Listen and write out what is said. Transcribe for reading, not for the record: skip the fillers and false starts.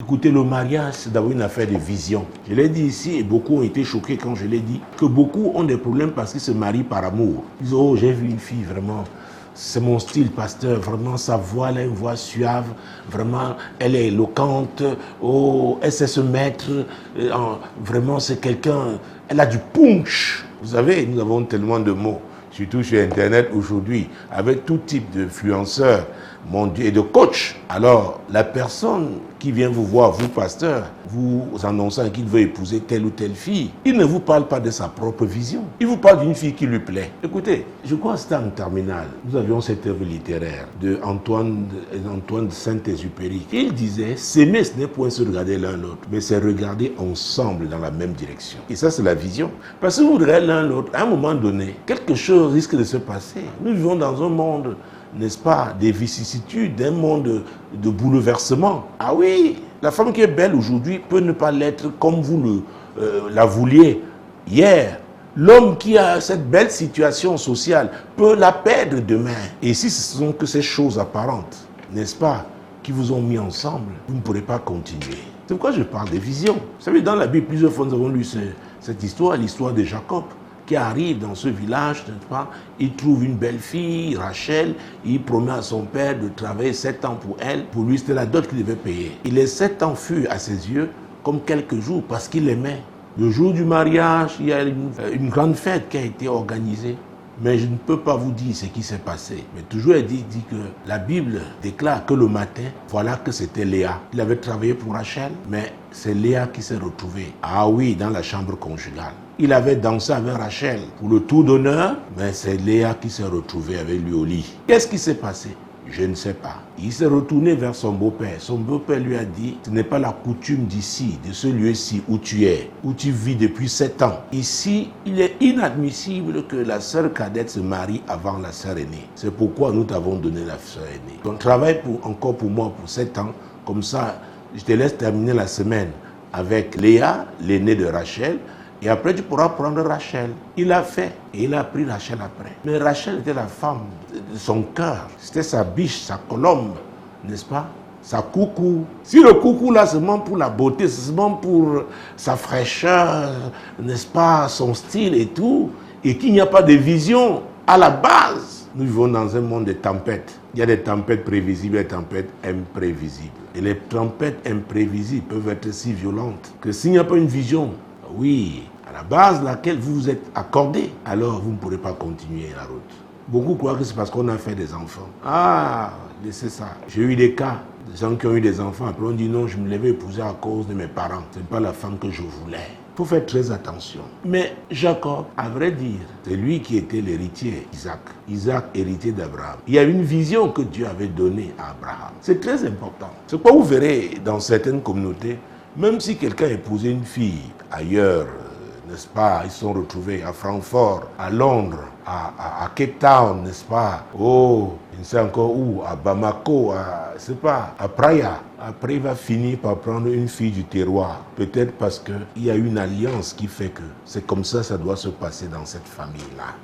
Écoutez, le mariage, c'est d'abord une affaire de vision. Je l'ai dit ici et beaucoup ont été choqués quand je l'ai dit, que beaucoup ont des problèmes parce qu'ils se marient par amour. Ils disent, oh, j'ai vu une fille, vraiment, c'est mon style, pasteur, vraiment, sa voix, elle a une voix suave, vraiment, elle est éloquente, oh, elle sait se mettre, vraiment, c'est quelqu'un, elle a du punch. Vous savez, nous avons tellement de mots, surtout sur Internet aujourd'hui, avec tout type d'influenceurs, mon Dieu, et de coach. Alors, la personne qui vient vous voir, vous, pasteur, vous annonçant qu'il veut épouser telle ou telle fille, il ne vous parle pas de sa propre vision. Il vous parle d'une fille qui lui plaît. Écoutez, je crois que c'était en terminale. Nous avions cette œuvre littéraire de Antoine de Saint-Exupéry. Il disait, s'aimer, ce n'est point se regarder l'un l'autre, mais c'est regarder ensemble dans la même direction. Et ça, c'est la vision. Parce que vous regardez l'un l'autre, à un moment donné, quelque chose risque de se passer. Nous vivons dans un monde, n'est-ce pas, des vicissitudes, d'un monde de bouleversement. Ah oui, la femme qui est belle aujourd'hui peut ne pas l'être comme vous la vouliez hier. L'homme qui a cette belle situation sociale peut la perdre demain. Et si ce sont que ces choses apparentes, n'est-ce pas, qui vous ont mis ensemble, vous ne pourrez pas continuer. C'est pourquoi je parle des visions. Vous savez, dans la Bible, plusieurs fois nous avons lu cette histoire, l'histoire de Jacob, qui arrive dans ce village, n'est-ce pas? Il trouve une belle fille, Rachel, il promet à son père de travailler 7 ans pour elle. Pour lui, c'était la dot qu'il devait payer. Et les 7 ans furent à ses yeux comme quelques jours parce qu'il l'aimait. Le jour du mariage, il y a une grande fête qui a été organisée. Mais je ne peux pas vous dire ce qui s'est passé. Mais toujours il dit que la Bible déclare que le matin, voilà que c'était Léa. Il avait travaillé pour Rachel, mais c'est Léa qui s'est retrouvée. Ah oui, dans la chambre conjugale. Il avait dansé avec Rachel pour le tour d'honneur, mais c'est Léa qui s'est retrouvée avec lui au lit. Qu'est-ce qui s'est passé? Je ne sais pas. Il s'est retourné vers son beau-père. Son beau-père lui a dit, ce n'est pas la coutume d'ici, de ce lieu-ci où tu es, où tu vis depuis 7 ans. Ici, il est inadmissible que la sœur cadette se marie avant la sœur aînée. C'est pourquoi nous t'avons donné la sœur aînée. Donc travaille encore pour moi pour 7 ans. Comme ça, je te laisse terminer la semaine avec Léa, l'aînée de Rachel. Et après, tu pourras prendre Rachel. Il a fait. Et il a pris Rachel après. Mais Rachel était la femme de son cœur. C'était sa biche, sa colombe, n'est-ce pas? Sa coucou. Si le coucou là, c'est seulement pour la beauté, c'est seulement pour sa fraîcheur, n'est-ce pas? Son style et tout. Et qu'il n'y a pas de vision à la base. Nous vivons dans un monde de tempêtes. Il y a des tempêtes prévisibles et des tempêtes imprévisibles. Et les tempêtes imprévisibles peuvent être si violentes que s'il n'y a pas une vision, oui, à la base laquelle vous vous êtes accordé, alors vous ne pourrez pas continuer la route. Beaucoup croient que c'est parce qu'on a fait des enfants. Ah, laissez ça. J'ai eu des cas de gens qui ont eu des enfants. Après on dit non, je me l'avais épousé à cause de mes parents. Ce n'est pas la femme que je voulais. Il faut faire très attention. Mais Jacob, à vrai dire, c'est lui qui était l'héritier d'Isaac. Isaac, héritier d'Abraham. Il y a une vision que Dieu avait donnée à Abraham. C'est très important. C'est pourquoi vous verrez dans certaines communautés, même si quelqu'un a épousé une fille ailleurs, n'est-ce pas, ils sont retrouvés à Francfort, à Londres, à Cape Town, n'est-ce pas, oh, je ne sais encore où, à Bamako, à Praia. Après, il va finir par prendre une fille du terroir. Peut-être parce qu'il y a une alliance qui fait que c'est comme ça doit se passer dans cette famille-là.